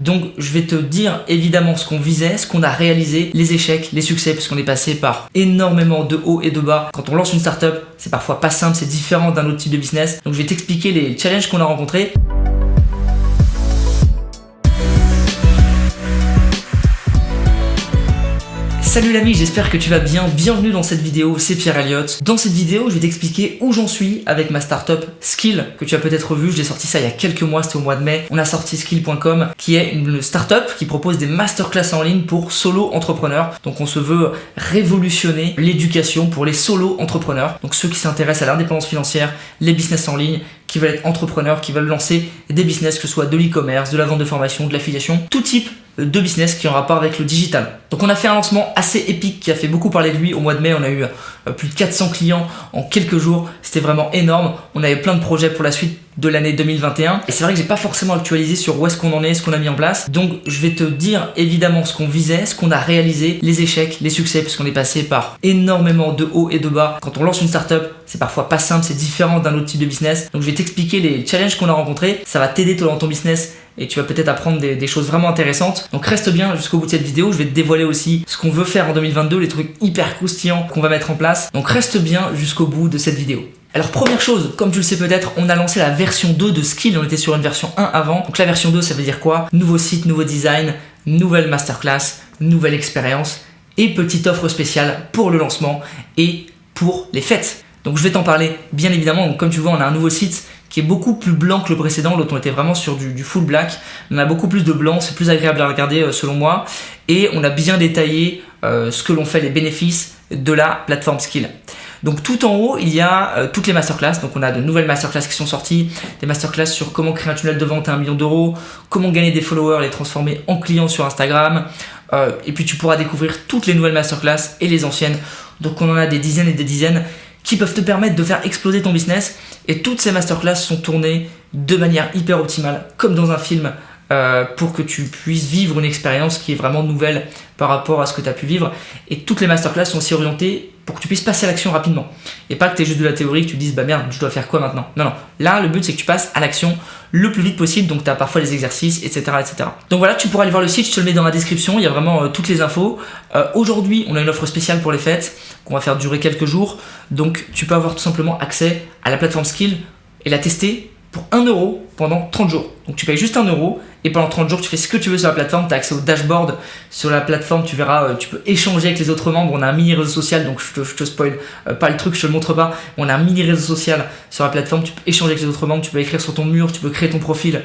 Donc je vais te dire évidemment ce qu'on visait, ce qu'on a réalisé, les échecs, les succès, parce qu'on est passé par énormément de hauts et de bas. Quand on lance une startup, c'est parfois pas simple, c'est différent d'un autre type de business. Donc je vais t'expliquer les challenges qu'on a rencontrés. Salut l'ami, j'espère que tu vas bien, bienvenue dans cette vidéo, c'est Pierre Elliott. Dans cette vidéo, je vais t'expliquer où j'en suis avec ma startup Skill, que tu as peut-être vu, je l'ai sorti ça il y a quelques mois, c'était au mois de mai. On a sorti skill.com, qui est une startup qui propose des masterclass en ligne pour solo entrepreneurs. Donc on se veut révolutionner l'éducation pour les solo entrepreneurs. Donc ceux qui s'intéressent à l'indépendance financière, les business en ligne, qui veulent être entrepreneurs, qui veulent lancer des business, que ce soit de l'e-commerce, de la vente de formation, de l'affiliation, tout type de business qui ont rapport avec le digital. Donc on a fait un lancement assez épique qui a fait beaucoup parler de lui au mois de mai. On a eu plus de 400 clients en quelques jours. C'était vraiment énorme. On avait plein de projets pour la suite de l'année 2021. Et c'est vrai que j'ai pas forcément actualisé sur où est-ce qu'on en est, ce qu'on a mis en place. Donc je vais te dire évidemment ce qu'on visait, ce qu'on a réalisé, les échecs, les succès, parce qu'on est passé par énormément de hauts et de bas. Quand on lance une startup, c'est parfois pas simple, c'est différent d'un autre type de business. Donc je vais t'expliquer les challenges qu'on a rencontrés. Ça va t'aider toi dans ton business et tu vas peut-être apprendre des choses vraiment intéressantes. Donc reste bien jusqu'au bout de cette vidéo. Je vais te dévoiler aussi ce qu'on veut faire en 2022, les trucs hyper croustillants qu'on va mettre en place. Donc reste bien jusqu'au bout de cette vidéo. Alors première chose, comme tu le sais peut-être, on a lancé la version 2 de Skill, on était sur une version 1 avant. Donc la version 2, ça veut dire quoi? Nouveau site, nouveau design, nouvelle masterclass, nouvelle expérience et petite offre spéciale pour le lancement et pour les fêtes. Donc je vais t'en parler bien évidemment. Donc comme tu vois, on a un nouveau site qui est beaucoup plus blanc que le précédent. L'autre on était vraiment sur du full black. On a beaucoup plus de blanc, c'est plus agréable à regarder selon moi. Et on a bien détaillé ce que l'on fait, les bénéfices de la plateforme Skill. Donc tout en haut, il y a toutes les masterclass. Donc on a de nouvelles masterclass qui sont sorties, des masterclass sur comment créer un tunnel de vente à 1 million d'euros, comment gagner des followers, les transformer en clients sur Instagram. Et puis tu pourras découvrir toutes les nouvelles masterclass et les anciennes. Donc on en a des dizaines et des dizaines qui peuvent te permettre de faire exploser ton business. Et toutes ces masterclass sont tournées de manière hyper optimale, comme dans un film, pour que tu puisses vivre une expérience qui est vraiment nouvelle par rapport à ce que tu as pu vivre. Et toutes les masterclass sont aussi orientées pour que tu puisses passer à l'action rapidement. Et pas que tu aies juste de la théorie, que tu te dises bah merde, je dois faire quoi maintenant? Non, non. Là, le but c'est que tu passes à l'action le plus vite possible. Donc tu as parfois des exercices, etc., etc. Donc voilà, tu pourras aller voir le site, je te le mets dans la description. Il y a vraiment toutes les infos. Aujourd'hui, on a une offre spéciale pour les fêtes qu'on va faire durer quelques jours. Donc tu peux avoir tout simplement accès à la plateforme Skill et la tester pour 1 euro pendant 30 jours. Donc tu payes juste 1 euro et pendant 30 jours tu fais ce que tu veux sur la plateforme, tu as accès au dashboard sur la plateforme, tu verras, tu peux échanger avec les autres membres, on a un mini réseau social, donc je te spoil pas le truc, je te le montre pas, on a un mini réseau social sur la plateforme, tu peux échanger avec les autres membres, tu peux écrire sur ton mur, tu peux créer ton profil,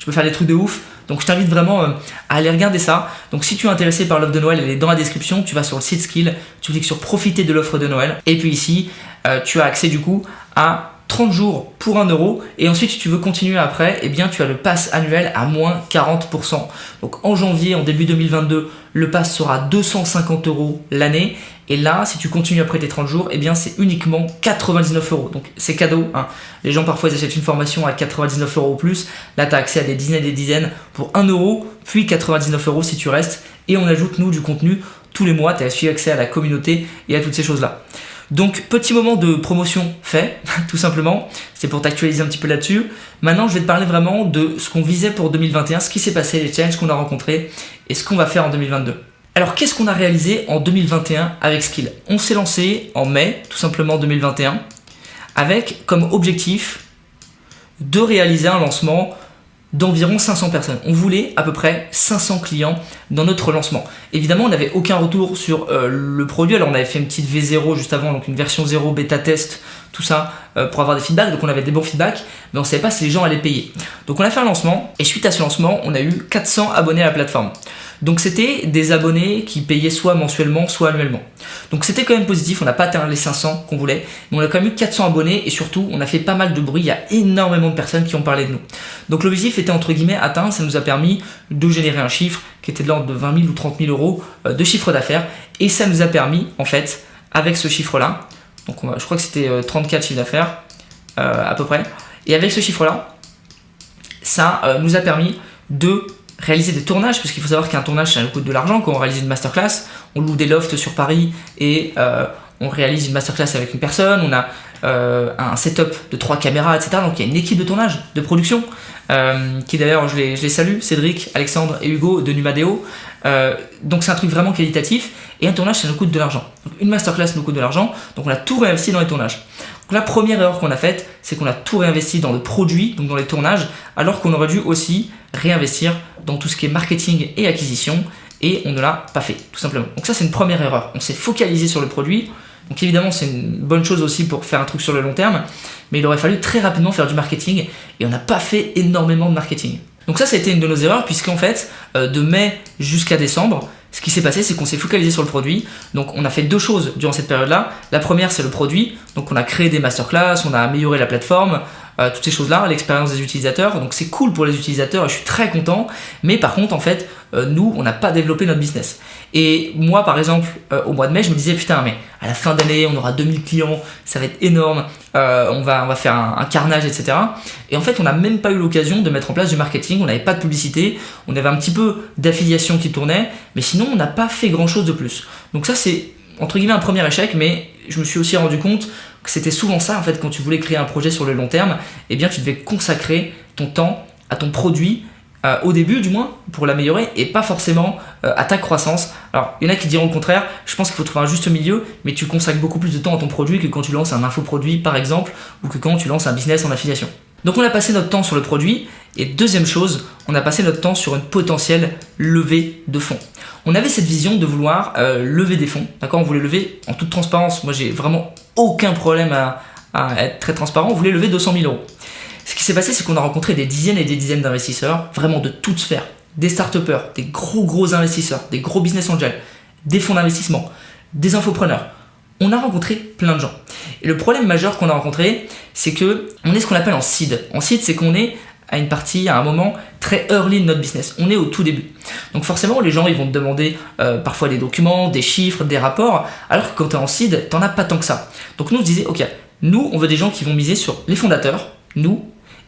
tu peux faire des trucs de ouf. Donc je t'invite vraiment à aller regarder ça. Donc si tu es intéressé par l'offre de Noël, elle est dans la description, tu vas sur le site Skill, tu cliques sur profiter de l'offre de Noël et puis ici tu as accès du coup à 30 jours pour 1 euro et ensuite si tu veux continuer après, eh bien tu as le pass annuel à moins 40%. Donc en janvier, en début 2022, le pass sera 250 euros l'année et là si tu continues après tes 30 jours, eh bien c'est uniquement 99 euros. Donc c'est cadeau, hein. Les gens parfois ils achètent une formation à 99 euros ou plus, là tu as accès à des dizaines et des dizaines pour 1 euro, puis 99 euros si tu restes et on ajoute nous du contenu tous les mois, tu as aussi accès à la communauté et à toutes ces choses là. Donc petit moment de promotion fait, tout simplement, c'est pour t'actualiser un petit peu là-dessus. Maintenant je vais te parler vraiment de ce qu'on visait pour 2021, ce qui s'est passé, les challenges qu'on a rencontrés et ce qu'on va faire en 2022. Alors qu'est-ce qu'on a réalisé en 2021 avec Skill? On s'est lancé en mai, tout simplement 2021, avec comme objectif de réaliser un lancement d'environ 500 personnes. On voulait à peu près 500 clients dans notre lancement. Évidemment, on n'avait aucun retour sur le produit. Alors, on avait fait une petite V0 juste avant, donc une version 0, bêta test, tout ça, pour avoir des feedbacks. Donc, on avait des bons feedbacks, mais on ne savait pas si les gens allaient payer. Donc, on a fait un lancement et suite à ce lancement, on a eu 400 abonnés à la plateforme. Donc, c'était des abonnés qui payaient soit mensuellement, soit annuellement. Donc, c'était quand même positif. On n'a pas atteint les 500 qu'on voulait, mais on a quand même eu 400 abonnés et surtout, on a fait pas mal de bruit. Il y a énormément de personnes qui ont parlé de nous. Donc, l'objectif était entre guillemets atteint. Ça nous a permis de générer un chiffre qui était de l'ordre de 20 000 ou 30 000 euros de chiffre d'affaires. Et ça nous a permis, en fait, avec ce chiffre-là, donc je crois que c'était 34 chiffres d'affaires à peu près. Et avec ce chiffre-là, ça nous a permis de réaliser des tournages, parce qu'il faut savoir qu'un tournage ça coûte de l'argent. Quand on réalise une masterclass, on loue des lofts sur Paris et on réalise une masterclass avec une personne, on a un setup de 3 caméras, etc. Donc il y a une équipe de tournage, de production, qui d'ailleurs je les salue, Cédric, Alexandre et Hugo de Numadeo. Donc c'est un truc vraiment qualitatif, et un tournage ça nous coûte de l'argent. Donc une masterclass nous coûte de l'argent, donc on a tout réinvesti dans les tournages. Donc la première erreur qu'on a faite, c'est qu'on a tout réinvesti dans le produit, donc dans les tournages, alors qu'on aurait dû aussi réinvestir dans tout ce qui est marketing et acquisition, et on ne l'a pas fait, tout simplement. Donc ça c'est une première erreur, on s'est focalisé sur le produit. Donc évidemment c'est une bonne chose aussi pour faire un truc sur le long terme, mais il aurait fallu très rapidement faire du marketing, et on n'a pas fait énormément de marketing. Donc ça a été une de nos erreurs, puisqu'en fait, de mai jusqu'à décembre, ce qui s'est passé, c'est qu'on s'est focalisé sur le produit. Donc on a fait 2 choses durant cette période-là. La première, c'est le produit. Donc on a créé des masterclass, on a amélioré la plateforme, toutes ces choses-là, l'expérience des utilisateurs. Donc c'est cool pour les utilisateurs et je suis très content. Mais par contre, en fait, nous, on n'a pas développé notre business. Et moi, par exemple, au mois de mai, je me disais, putain, mais à la fin d'année, on aura 2000 clients, ça va être énorme, on va faire un carnage, etc. Et en fait, on n'a même pas eu l'occasion de mettre en place du marketing, on n'avait pas de publicité, on avait un petit peu d'affiliation qui tournait, mais sinon, on n'a pas fait grand-chose de plus. Donc ça, c'est entre guillemets un premier échec, mais je me suis aussi rendu compte que c'était souvent ça, en fait, quand tu voulais créer un projet sur le long terme, eh bien, tu devais consacrer ton temps à ton produit, au début du moins, pour l'améliorer, et pas forcément à ta croissance. Alors il y en a qui diront le contraire, je pense qu'il faut trouver un juste milieu, mais tu consacres beaucoup plus de temps à ton produit que quand tu lances un infoproduit par exemple, ou que quand tu lances un business en affiliation. Donc on a passé notre temps sur le produit, et deuxième chose, on a passé notre temps sur une potentielle levée de fonds. On avait cette vision de vouloir lever des fonds, d'accord, on voulait lever en toute transparence, moi j'ai vraiment aucun problème à être très transparent, on voulait lever 200 000 euros. Ce qui s'est passé, c'est qu'on a rencontré des dizaines et des dizaines d'investisseurs, vraiment de toutes sphères, des start-upers, des gros investisseurs, des gros business angels, des fonds d'investissement, des infopreneurs. On a rencontré plein de gens. Et le problème majeur qu'on a rencontré, c'est que on est ce qu'on appelle en seed. En seed, c'est qu'on est à une partie, à un moment très early de notre business. On est au tout début. Donc forcément, les gens ils vont te demander parfois des documents, des chiffres, des rapports, alors que quand tu es en seed, t'en as pas tant que ça. Donc nous, on se disait, ok, nous, on veut des gens qui vont miser sur les fondateurs, nous,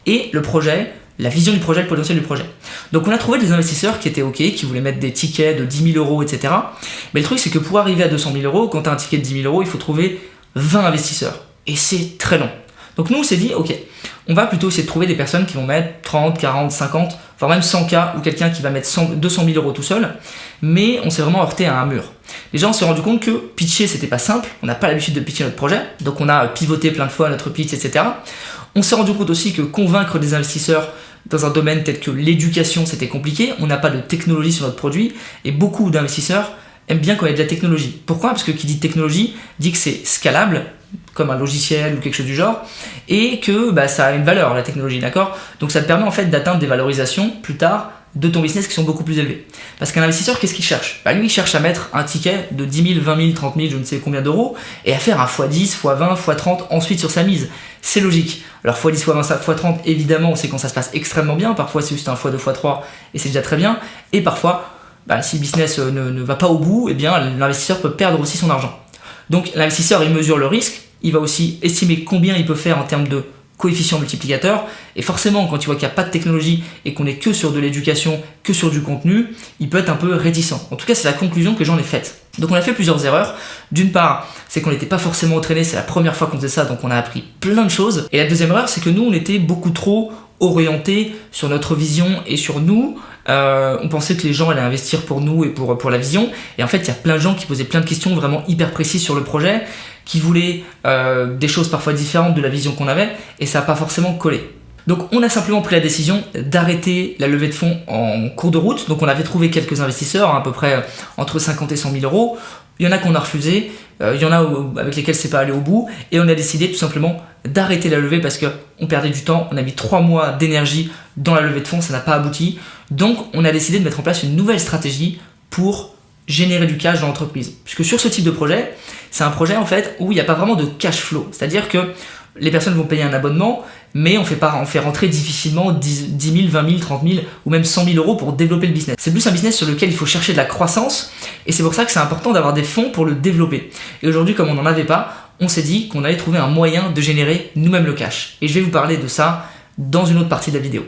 et le projet, la vision du projet, le potentiel du projet. Donc on a trouvé des investisseurs qui étaient ok, qui voulaient mettre des tickets de 10 000 euros, etc. Mais le truc c'est que pour arriver à 200 000 euros, quand tu as un ticket de 10 000 euros, il faut trouver 20 investisseurs. Et c'est très long. Donc nous on s'est dit, ok, on va plutôt essayer de trouver des personnes qui vont mettre 30, 40, 50, voire même 100K, ou quelqu'un qui va mettre 200 000 euros tout seul. Mais on s'est vraiment heurté à un mur. Déjà on s'est rendu compte que pitcher c'était pas simple, on n'a pas l'habitude de pitcher notre projet, donc on a pivoté plein de fois notre pitch, etc. On s'est rendu compte aussi que convaincre des investisseurs dans un domaine tel que l'éducation, c'était compliqué. On n'a pas de technologie sur notre produit et beaucoup d'investisseurs aiment bien quand il y a de la technologie. Pourquoi ? Parce que qui dit technologie dit que c'est scalable, comme un logiciel ou quelque chose du genre, et que ça a une valeur, la technologie, d'accord ? Donc ça te permet en fait d'atteindre des valorisations plus tard de ton business qui sont beaucoup plus élevés. Parce qu'un investisseur, qu'est-ce qu'il cherche ? Lui, il cherche à mettre un ticket de 10 000, 20 000, 30 000, je ne sais combien d'euros, et à faire un x10, x20, x30 ensuite sur sa mise. C'est logique. Alors x10, x20, x30, évidemment, c'est quand ça se passe extrêmement bien. Parfois, c'est juste un x2, x3, et c'est déjà très bien. Et parfois, si le business ne va pas au bout, eh bien, l'investisseur peut perdre aussi son argent. Donc, l'investisseur, il mesure le risque. Il va aussi estimer combien il peut faire en termes de coefficient multiplicateur, et forcément quand tu vois qu'il n'y a pas de technologie et qu'on est que sur de l'éducation, que sur du contenu, il peut être un peu réticent. En tout cas c'est la conclusion que j'en ai faite. Donc on a fait plusieurs erreurs. D'une part, c'est qu'on n'était pas forcément entraîné, c'est la première fois qu'on faisait ça, donc on a appris plein de choses. Et la deuxième erreur, c'est que nous on était beaucoup trop orientés sur notre vision et sur nous. On pensait que les gens allaient investir pour nous et pour la vision, et en fait il y a plein de gens qui posaient plein de questions vraiment hyper précises sur le projet, qui voulaient des choses parfois différentes de la vision qu'on avait, et ça n'a pas forcément collé. Donc on a simplement pris la décision d'arrêter la levée de fonds en cours de route. Donc on avait trouvé quelques investisseurs, à peu près entre 50 et 100 000 euros. Il y en a qu'on a refusé, il y en a avec lesquels c'est pas allé au bout, et on a décidé tout simplement d'arrêter la levée parce qu'on perdait du temps. On a mis 3 mois d'énergie dans la levée de fonds, ça n'a pas abouti. Donc on a décidé de mettre en place une nouvelle stratégie pour générer du cash dans l'entreprise. Puisque sur ce type de projet, c'est un projet en fait où il n'y a pas vraiment de cash flow. C'est-à-dire que les personnes vont payer un abonnement, mais on fait rentrer difficilement 10 000, 20 000, 30 000 ou même 100 000 euros pour développer le business. C'est plus un business sur lequel il faut chercher de la croissance, et c'est pour ça que c'est important d'avoir des fonds pour le développer. Et aujourd'hui, comme on n'en avait pas, on s'est dit qu'on allait trouver un moyen de générer nous-mêmes le cash. Et je vais vous parler de ça dans une autre partie de la vidéo.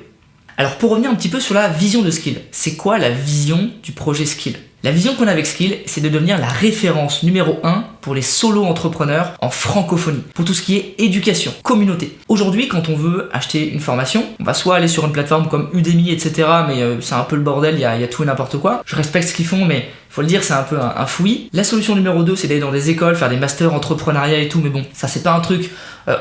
Alors pour revenir un petit peu sur la vision de Skill, c'est quoi la vision du projet Skill ? La vision qu'on a avec Skill, c'est de devenir la référence numéro 1 pour les solo-entrepreneurs en francophonie, pour tout ce qui est éducation, communauté. Aujourd'hui, quand on veut acheter une formation, on va soit aller sur une plateforme comme Udemy, etc., mais c'est un peu le bordel, il y a tout et n'importe quoi. Je respecte ce qu'ils font, mais faut le dire, c'est un peu un fouillis. La solution numéro 2, c'est d'aller dans des écoles, faire des masters entrepreneuriat et tout, mais bon, ça c'est pas un truc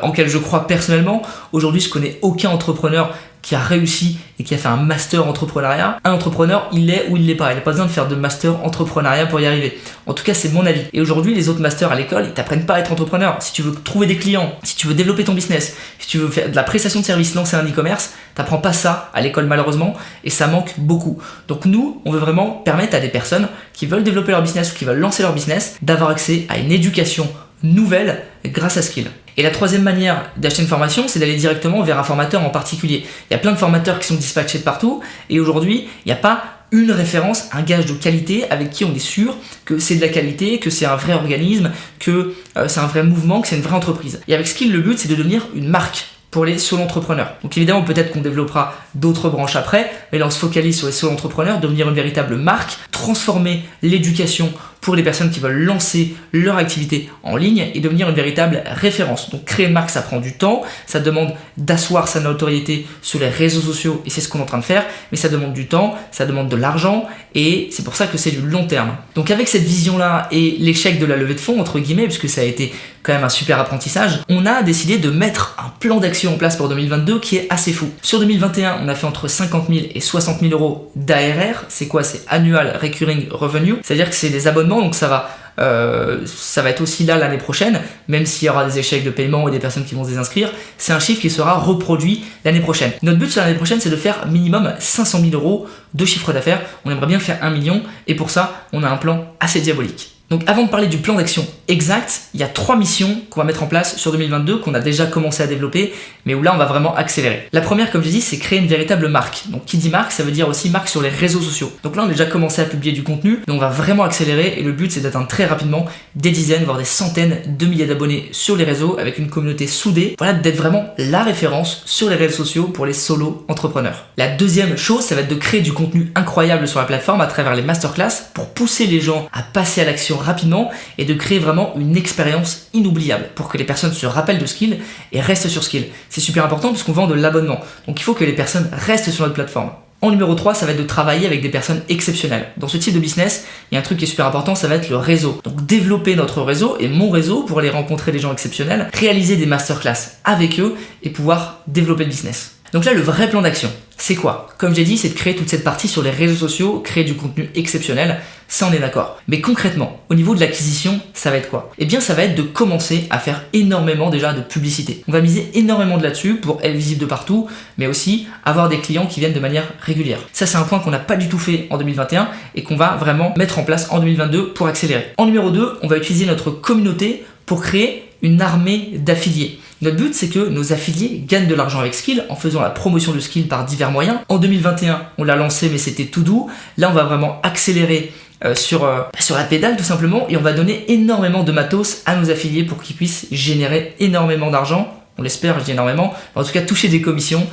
en lequel je crois personnellement. Aujourd'hui, je connais aucun entrepreneur qui a réussi et qui a fait un master entrepreneuriat. Un entrepreneur, il l'est ou il l'est pas. Il n'a pas besoin de faire de master entrepreneuriat pour y arriver. En tout cas, c'est mon avis. Et aujourd'hui, les autres masters à l'école, ils t'apprennent pas à être entrepreneur. Si tu veux trouver des clients, si tu veux développer ton business, si tu veux faire de la prestation de service, lancer un e-commerce, t'apprends pas ça à l'école malheureusement, et ça manque beaucoup. Donc nous, on veut vraiment permettre à des personnes qui veulent développer leur business ou qui veulent lancer leur business d'avoir accès à une éducation nouvelle grâce à Skill. Et la troisième manière d'acheter une formation, c'est d'aller directement vers un formateur en particulier. Il y a plein de formateurs qui sont dispatchés de partout, et aujourd'hui, il n'y a pas une référence, un gage de qualité avec qui on est sûr que c'est de la qualité, que c'est un vrai organisme, que c'est un vrai mouvement, que c'est une vraie entreprise. Et avec Skill, le but, c'est de devenir une marque pour les solo-entrepreneurs. Donc évidemment, peut-être qu'on développera d'autres branches après, mais là on se focalise sur les solo-entrepreneurs, devenir une véritable marque, transformer l'éducation pour les personnes qui veulent lancer leur activité en ligne et devenir une véritable référence. Donc créer une marque, ça prend du temps, ça demande d'asseoir sa notoriété sur les réseaux sociaux et c'est ce qu'on est en train de faire, mais ça demande du temps, ça demande de l'argent et c'est pour ça que c'est du long terme. Donc avec cette vision-là et l'échec de la levée de fonds, entre guillemets, puisque ça a été quand même un super apprentissage, on a décidé de mettre un plan d'action en place pour 2022 qui est assez fou. Sur 2021, on a fait entre 50 000 et 60 000 euros d'ARR. C'est quoi? C'est Annual Recurring Revenue. C'est-à-dire que c'est des abonnements, donc ça va être aussi là l'année prochaine, même s'il y aura des échecs de paiement et des personnes qui vont se désinscrire, c'est un chiffre qui sera reproduit l'année prochaine. Notre but sur l'année prochaine, c'est de faire minimum 500 000 euros de chiffre d'affaires. On aimerait bien faire 1 million et pour ça, on a un plan assez diabolique. Donc avant de parler du plan d'action exact, il y a 3 missions qu'on va mettre en place sur 2022 qu'on a déjà commencé à développer, mais où là on va vraiment accélérer. La première, comme j'ai dit, c'est créer une véritable marque. Donc qui dit marque, ça veut dire aussi marque sur les réseaux sociaux. Donc là on a déjà commencé à publier du contenu, mais on va vraiment accélérer et le but c'est d'atteindre très rapidement des dizaines, voire des centaines de milliers d'abonnés sur les réseaux avec une communauté soudée. Voilà, d'être vraiment la référence sur les réseaux sociaux pour les solo entrepreneurs. La deuxième chose, ça va être de créer du contenu incroyable sur la plateforme à travers les masterclass pour pousser les gens à passer à l'action rapidement et de créer vraiment une expérience inoubliable pour que les personnes se rappellent de Skill et restent sur Skill. C'est super important parce qu'on vend de l'abonnement. Donc il faut que les personnes restent sur notre plateforme. En numéro 3, ça va être de travailler avec des personnes exceptionnelles. Dans ce type de business, il y a un truc qui est super important, ça va être le réseau. Donc développer notre réseau et mon réseau pour aller rencontrer des gens exceptionnels, réaliser des masterclass avec eux et pouvoir développer le business. Donc là, le vrai plan d'action, c'est quoi? Comme j'ai dit, c'est de créer toute cette partie sur les réseaux sociaux, créer du contenu exceptionnel, ça on est d'accord. Mais concrètement, au niveau de l'acquisition, ça va être quoi? Eh bien, ça va être de commencer à faire énormément déjà de publicité. On va miser énormément de là-dessus pour être visible de partout, mais aussi avoir des clients qui viennent de manière régulière. Ça, c'est un point qu'on n'a pas du tout fait en 2021 et qu'on va vraiment mettre en place en 2022 pour accélérer. En numéro 2, on va utiliser notre communauté pour créer une armée d'affiliés. Notre but, c'est que nos affiliés gagnent de l'argent avec Skill en faisant la promotion de Skill par divers moyens. En 2021, on l'a lancé, mais c'était tout doux. Là, on va vraiment accélérer sur la pédale tout simplement et on va donner énormément de matos à nos affiliés pour qu'ils puissent générer énormément d'argent. On l'espère, je dis énormément, mais en tout cas toucher des commissions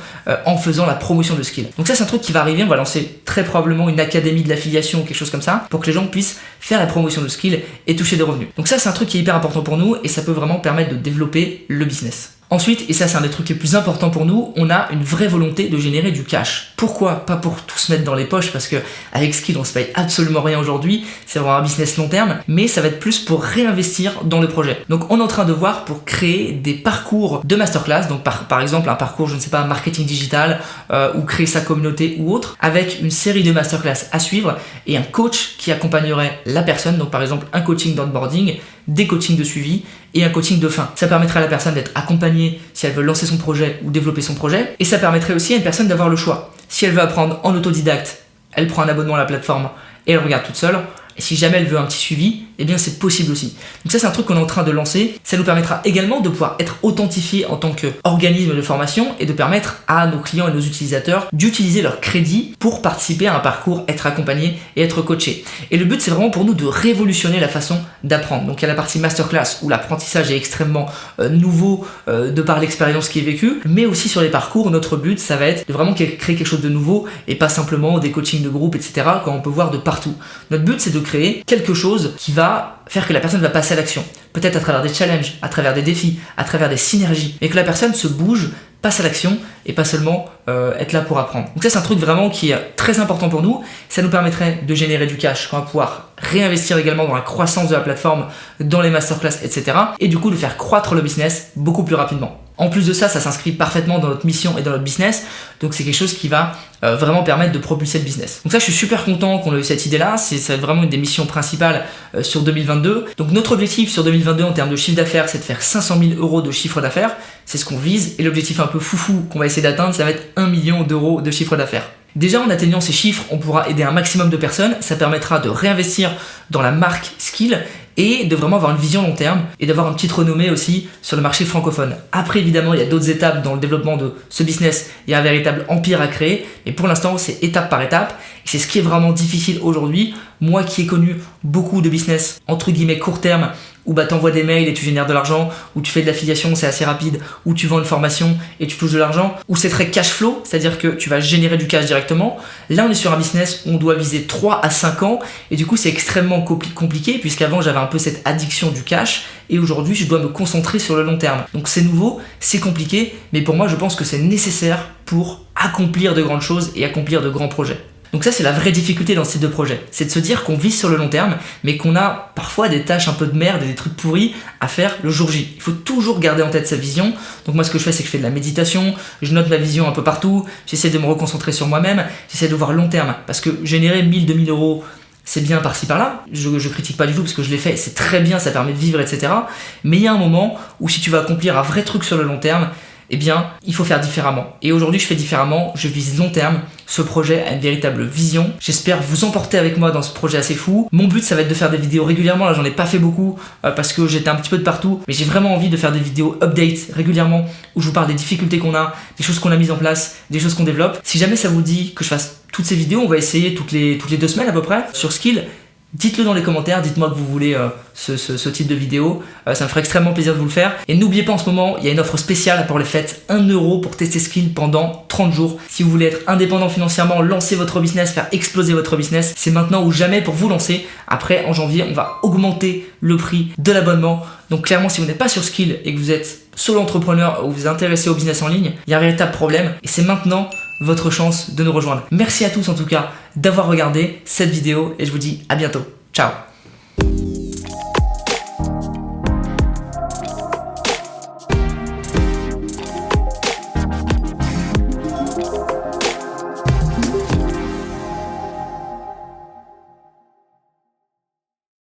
en faisant la promotion de Skill. Donc ça, c'est un truc qui va arriver. On va lancer très probablement une académie de l'affiliation ou quelque chose comme ça pour que les gens puissent faire la promotion de Skill et toucher des revenus. Donc ça, c'est un truc qui est hyper important pour nous et ça peut vraiment permettre de développer le business. Ensuite, et ça c'est un des trucs les plus importants pour nous, on a une vraie volonté de générer du cash. Pourquoi? Pas pour tout se mettre dans les poches parce que avec Skill on se paye absolument rien aujourd'hui, c'est vraiment un business long terme, mais ça va être plus pour réinvestir dans le projet. Donc on est en train de voir pour créer des parcours de masterclass, donc par exemple un parcours, je ne sais pas, marketing digital ou créer sa communauté ou autre, avec une série de masterclass à suivre et un coach qui accompagnerait la personne, donc par exemple un coaching d'onboarding, des coachings de suivi et un coaching de fin. Ça permettrait à la personne d'être accompagnée si elle veut lancer son projet ou développer son projet et ça permettrait aussi à une personne d'avoir le choix. Si elle veut apprendre en autodidacte, elle prend un abonnement à la plateforme et elle regarde toute seule. Et si jamais elle veut un petit suivi, eh bien c'est possible aussi. Donc ça c'est un truc qu'on est en train de lancer. Ça nous permettra également de pouvoir être authentifié en tant qu'organisme de formation et de permettre à nos clients et nos utilisateurs d'utiliser leur crédit pour participer à un parcours, être accompagné et être coaché. Et le but c'est vraiment pour nous de révolutionner la façon d'apprendre. Donc il y a la partie masterclass où l'apprentissage est extrêmement nouveau de par l'expérience qui est vécue, mais aussi sur les parcours, notre but ça va être de vraiment créer quelque chose de nouveau et pas simplement des coachings de groupe, etc. quand on peut voir de partout. Notre but c'est de créer quelque chose qui va faire que la personne va passer à l'action. Peut-être à travers des challenges, à travers des défis, à travers des synergies, et que la personne se bouge, passe à l'action et pas seulement être là pour apprendre. Donc ça c'est un truc vraiment qui est très important pour nous. Ça nous permettrait de générer du cash qu'on va pouvoir réinvestir également dans la croissance de la plateforme, dans les masterclass, etc. Et du coup de faire croître le business beaucoup plus rapidement. En plus de ça, ça s'inscrit parfaitement dans notre mission et dans notre business. Donc c'est quelque chose qui va vraiment permettre de propulser le business. Donc ça, je suis super content qu'on ait eu cette idée-là. C'est vraiment une des missions principales sur 2022. Donc notre objectif sur 2022 en termes de chiffre d'affaires, c'est de faire 500 000 euros de chiffre d'affaires. C'est ce qu'on vise. Et l'objectif un peu foufou qu'on va essayer d'atteindre, ça va être 1 million d'euros de chiffre d'affaires. Déjà, en atteignant ces chiffres, on pourra aider un maximum de personnes. Ça permettra de réinvestir dans la marque Skill et de vraiment avoir une vision long terme et d'avoir une petite renommée aussi sur le marché francophone. Après, évidemment, il y a d'autres étapes dans le développement de ce business. Il y a un véritable empire à créer. Et pour l'instant, c'est étape par étape. Et c'est ce qui est vraiment difficile aujourd'hui. Moi qui ai connu beaucoup de business, entre guillemets, court terme, où t'envoies des mails et tu génères de l'argent, où tu fais de l'affiliation, c'est assez rapide, où tu vends une formation et tu touches de l'argent, où c'est très cash flow, c'est-à-dire que tu vas générer du cash directement. Là, on est sur un business où on doit viser 3 à 5 ans et du coup, c'est extrêmement compliqué puisqu'avant, j'avais un peu cette addiction du cash et aujourd'hui, je dois me concentrer sur le long terme. Donc c'est nouveau, c'est compliqué, mais pour moi, je pense que c'est nécessaire pour accomplir de grandes choses et accomplir de grands projets. Donc ça c'est la vraie difficulté dans ces deux projets, c'est de se dire qu'on vise sur le long terme mais qu'on a parfois des tâches un peu de merde et des trucs pourris à faire le jour J. Il faut toujours garder en tête sa vision. Donc moi ce que je fais c'est que je fais de la méditation, je note ma vision un peu partout, j'essaie de me reconcentrer sur moi-même, j'essaie de voir long terme parce que générer 1000, 2000 euros c'est bien par-ci par-là, je critique pas du tout parce que je l'ai fait, c'est très bien, ça permet de vivre, etc. Mais il y a un moment où si tu veux accomplir un vrai truc sur le long terme, eh bien, il faut faire différemment. Et aujourd'hui, je fais différemment, je vise long terme. Ce projet a une véritable vision. J'espère vous emporter avec moi dans ce projet assez fou. Mon but, ça va être de faire des vidéos régulièrement. Là, j'en ai pas fait beaucoup parce que j'étais un petit peu de partout. Mais j'ai vraiment envie de faire des vidéos updates régulièrement où je vous parle des difficultés qu'on a, des choses qu'on a mises en place, des choses qu'on développe. Si jamais ça vous dit que je fasse toutes ces vidéos, on va essayer toutes les 2 semaines à peu près sur Skill. Dites-le dans les commentaires, dites-moi que vous voulez ce type de vidéo, ça me ferait extrêmement plaisir de vous le faire. Et n'oubliez pas en ce moment, il y a une offre spéciale pour les fêtes, 1 € pour tester Skill pendant 30 jours. Si vous voulez être indépendant financièrement, lancer votre business, faire exploser votre business, c'est maintenant ou jamais pour vous lancer. Après, en janvier, on va augmenter le prix de l'abonnement. Donc clairement, si vous n'êtes pas sur Skill et que vous êtes solo entrepreneur ou vous êtes intéressé au business en ligne, il y a un véritable problème et c'est maintenant votre chance de nous rejoindre. Merci à tous en tout cas d'avoir regardé cette vidéo et je vous dis à bientôt. Ciao.